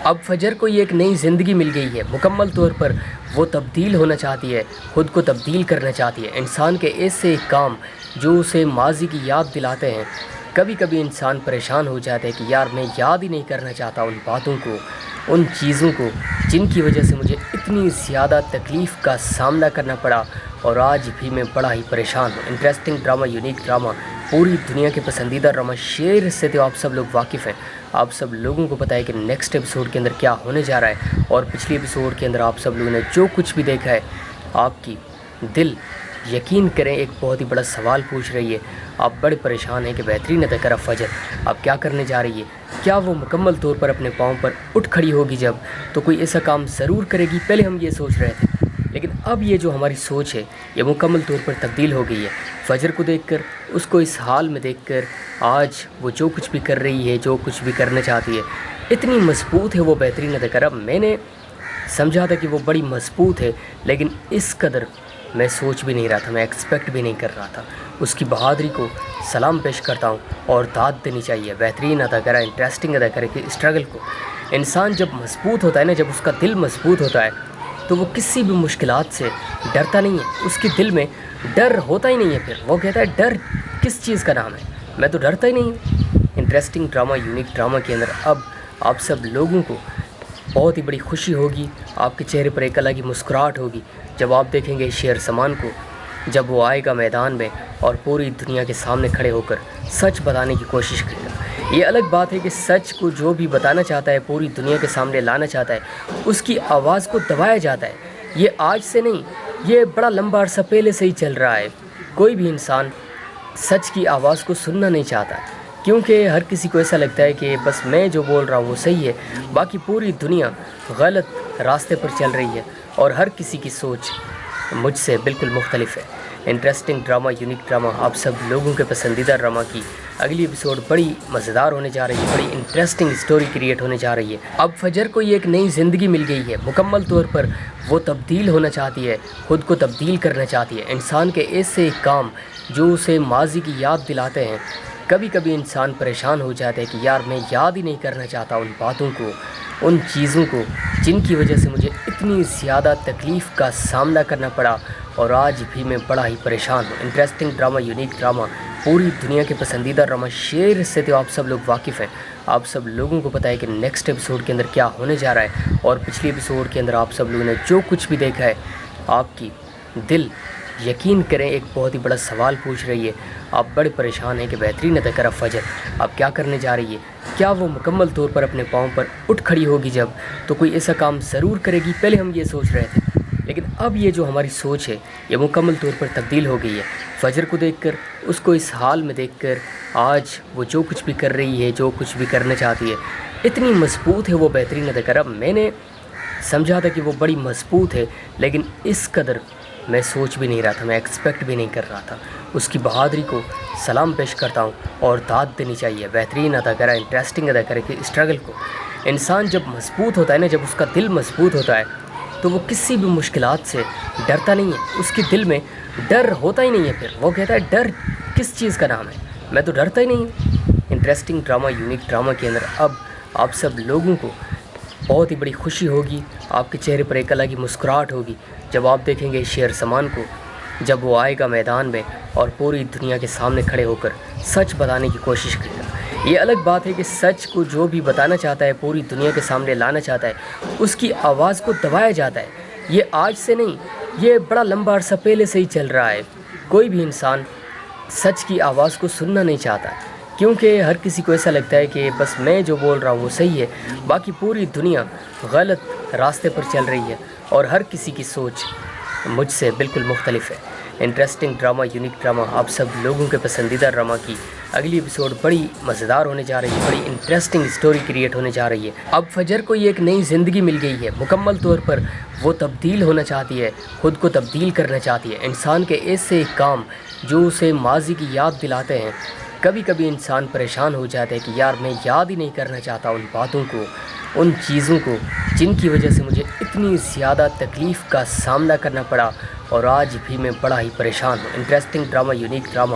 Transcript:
اب فجر کو ایک نئی زندگی مل گئی ہے، مکمل طور پر وہ تبدیل ہونا چاہتی ہے، خود کو تبدیل کرنا چاہتی ہے۔ انسان کے ایسے کام جو اسے ماضی کی یاد دلاتے ہیں، کبھی کبھی انسان پریشان ہو جاتا ہے کہ یار میں یاد ہی نہیں کرنا چاہتا ان باتوں کو، ان چیزوں کو جن کی وجہ سے مجھے اتنی زیادہ تکلیف کا سامنا کرنا پڑا اور آج بھی میں بڑا ہی پریشان ہوں۔ انٹرسٹنگ ڈرامہ، یونیک ڈرامہ، پوری دنیا کے پسندیدہ ڈرامہ شیر سے تو آپ سب لوگ واقف ہیں۔ آپ سب لوگوں کو پتہ ہے کہ نیکسٹ ایپیسوڈ کے اندر کیا ہونے جا رہا ہے، اور پچھلی ایپیسوڈ کے اندر آپ سب لوگوں نے جو کچھ بھی دیکھا ہے، آپ کی دل یقین کریں ایک بہت ہی بڑا سوال پوچھ رہی ہے۔ آپ بڑے پریشان ہیں کہ بہترین اداکارہ فجر اب کیا کرنے جا رہی ہے، کیا وہ مکمل طور پر اپنے پاؤں پر اٹھ کھڑی ہوگی؟ جب تو کوئی ایسا کام ضرور کرے گی، پہلے ہم یہ سوچ رہے تھے، لیکن اب یہ جو ہماری سوچ ہے یہ مکمل طور پر تبدیل ہو گئی ہے۔ فجر کو دیکھ کر، اس کو اس حال میں دیکھ کر، آج وہ جو کچھ بھی کر رہی ہے، جو کچھ بھی کرنا چاہتی ہے، اتنی مضبوط ہے وہ بہترین اداکارہ۔ میں نے سمجھا تھا کہ وہ بڑی مضبوط ہے، لیکن اس قدر میں سوچ بھی نہیں رہا تھا، میں ایکسپیکٹ بھی نہیں کر رہا تھا۔ اس کی بہادری کو سلام پیش کرتا ہوں اور داد دینی چاہیے بہترین اداکارہ، انٹرسٹنگ اداکارہ کی اسٹرگل کو۔ انسان جب مضبوط ہوتا ہے نا، جب اس کا دل مضبوط ہوتا ہے تو وہ کسی بھی مشکلات سے ڈرتا نہیں ہے، اس کے دل میں ڈر ہوتا ہی نہیں ہے۔ پھر وہ کہتا ہے ڈر کس چیز کا نام ہے، میں تو ڈرتا ہی نہیں ہوں۔ انٹرسٹنگ ڈرامہ، یونیک ڈرامہ کے اندر اب آپ سب لوگوں کو بہت ہی بڑی خوشی ہوگی، آپ کے چہرے پر ایک الگ ہی مسکراہٹ ہوگی جب آپ دیکھیں گے شیر سمان کو، جب وہ آئے گا میدان میں اور پوری دنیا کے سامنے کھڑے ہو کر سچ بتانے کی کوشش کرے گا۔ یہ الگ بات ہے کہ سچ کو جو بھی بتانا چاہتا ہے، پوری دنیا کے سامنے لانا چاہتا ہے، اس کی آواز کو دبایا جاتا ہے۔ یہ آج سے نہیں، یہ بڑا لمبا عرصہ پہلے سے ہی چل رہا ہے۔ کوئی بھی انسان سچ کی آواز کو سننا نہیں چاہتا، کیونکہ ہر کسی کو ایسا لگتا ہے کہ بس میں جو بول رہا ہوں وہ صحیح ہے، باقی پوری دنیا غلط راستے پر چل رہی ہے، اور ہر کسی کی سوچ مجھ سے بالکل مختلف ہے۔ انٹرسٹنگ ڈرامہ، یونیک ڈرامہ، آپ سب لوگوں کے پسندیدہ ڈرامہ کی اگلی ایپیسوڈ بڑی مزیدار ہونے جا رہی ہے، بڑی انٹرسٹنگ سٹوری کریٹ ہونے جا رہی ہے۔ اب فجر کو ایک نئی زندگی مل گئی ہے، مکمل طور پر وہ تبدیل ہونا چاہتی ہے، خود کو تبدیل کرنا چاہتی ہے۔ انسان کے ایسے کام جو اسے ماضی کی یاد دلاتے ہیں، کبھی کبھی انسان پریشان ہو جاتا ہے کہ یار میں یاد ہی نہیں کرنا چاہتا ان باتوں کو، ان چیزوں کو جن کی وجہ سے مجھے اتنی زیادہ تکلیف کا سامنا کرنا پڑا اور آج بھی میں بڑا ہی پریشان ہوں۔ انٹرسٹنگ ڈرامہ، یونیک ڈرامہ، پوری دنیا کے پسندیدہ ڈرامہ شیر سے تو آپ سب لوگ واقف ہیں۔ آپ سب لوگوں کو پتہ ہے کہ نیکسٹ ایپیسوڈ کے اندر کیا ہونے جا رہا ہے، اور پچھلی ایپیسوڈ کے اندر آپ سب لوگوں نے جو کچھ بھی دیکھا ہے، آپ کی دل یقین کریں ایک بہت ہی بڑا سوال پوچھ رہی ہے۔ آپ بڑے پریشان ہیں کہ بہترین اداکارہ فجر اب کیا کرنے جا رہی ہے، کیا وہ مکمل طور پر اپنے پاؤں پر اٹھ کھڑی ہوگی؟ جب تو کوئی ایسا کام ضرور کرے گی، پہلے ہم یہ سوچ رہے تھے، لیکن اب یہ جو ہماری سوچ ہے یہ مکمل طور پر تبدیل ہو گئی ہے۔ فجر کو دیکھ کر، اس کو اس حال میں دیکھ کر، آج وہ جو کچھ بھی کر رہی ہے، جو کچھ بھی کرنا چاہتی ہے، اتنی مضبوط ہے وہ بہترین اداکارہ۔ میں نے سمجھا تھا کہ وہ بڑی مضبوط ہے، لیکن اس قدر میں سوچ بھی نہیں رہا تھا، میں ایکسپیکٹ بھی نہیں کر رہا تھا۔ اس کی بہادری کو سلام پیش کرتا ہوں اور داد دینی چاہیے بہترین اداکارہ، انٹرسٹنگ اداکارہ کی اسٹرگل کو۔ انسان جب مضبوط ہوتا ہے نا، جب اس کا دل مضبوط ہوتا ہے تو وہ کسی بھی مشکلات سے ڈرتا نہیں ہے، اس کے دل میں ڈر ہوتا ہی نہیں ہے۔ پھر وہ کہتا ہے ڈر کس چیز کا نام ہے، میں تو ڈرتا ہی نہیں ہوں۔ انٹرسٹنگ ڈرامہ، یونیک ڈرامہ کے اندر اب آپ سب لوگوں کو بہت ہی بڑی خوشی ہوگی، آپ کے چہرے پر ایک الگ ہی مسکراہٹ ہوگی جب آپ دیکھیں گے شیر سمان کو، جب وہ آئے گا میدان میں اور پوری دنیا کے سامنے کھڑے ہو کر سچ بتانے کی کوشش کرے گا۔ یہ الگ بات ہے کہ سچ کو جو بھی بتانا چاہتا ہے، پوری دنیا کے سامنے لانا چاہتا ہے، اس کی آواز کو دبایا جاتا ہے۔ یہ آج سے نہیں، یہ بڑا لمبا عرصہ پہلے سے ہی چل رہا ہے۔ کوئی بھی انسان سچ کی آواز کو سننا نہیں چاہتا، کیونکہ ہر کسی کو ایسا لگتا ہے کہ بس میں جو بول رہا ہوں وہ صحیح ہے، باقی پوری دنیا غلط راستے پر چل رہی ہے، اور ہر کسی کی سوچ مجھ سے بالکل مختلف ہے۔ انٹرسٹنگ ڈرامہ، یونیک ڈرامہ، آپ سب لوگوں کے پسندیدہ ڈرامہ کی اگلی ایپیسوڈ بڑی مزیدار ہونے جا رہی ہے، بڑی انٹرسٹنگ سٹوری کریٹ ہونے جا رہی ہے۔ اب فجر کو ایک نئی زندگی مل گئی ہے، مکمل طور پر وہ تبدیل ہونا چاہتی ہے، خود کو تبدیل کرنا چاہتی ہے۔ انسان کے ایسے کام جو اسے ماضی کی یاد دلاتے ہیں، کبھی کبھی انسان پریشان ہو جاتا ہے کہ یار میں یاد ہی نہیں کرنا چاہتا ان باتوں کو، ان چیزوں کو جن کی وجہ سے مجھے اتنی زیادہ تکلیف کا سامنا کرنا پڑا اور آج بھی میں بڑا ہی پریشان ہوں۔ Interesting drama, unique drama,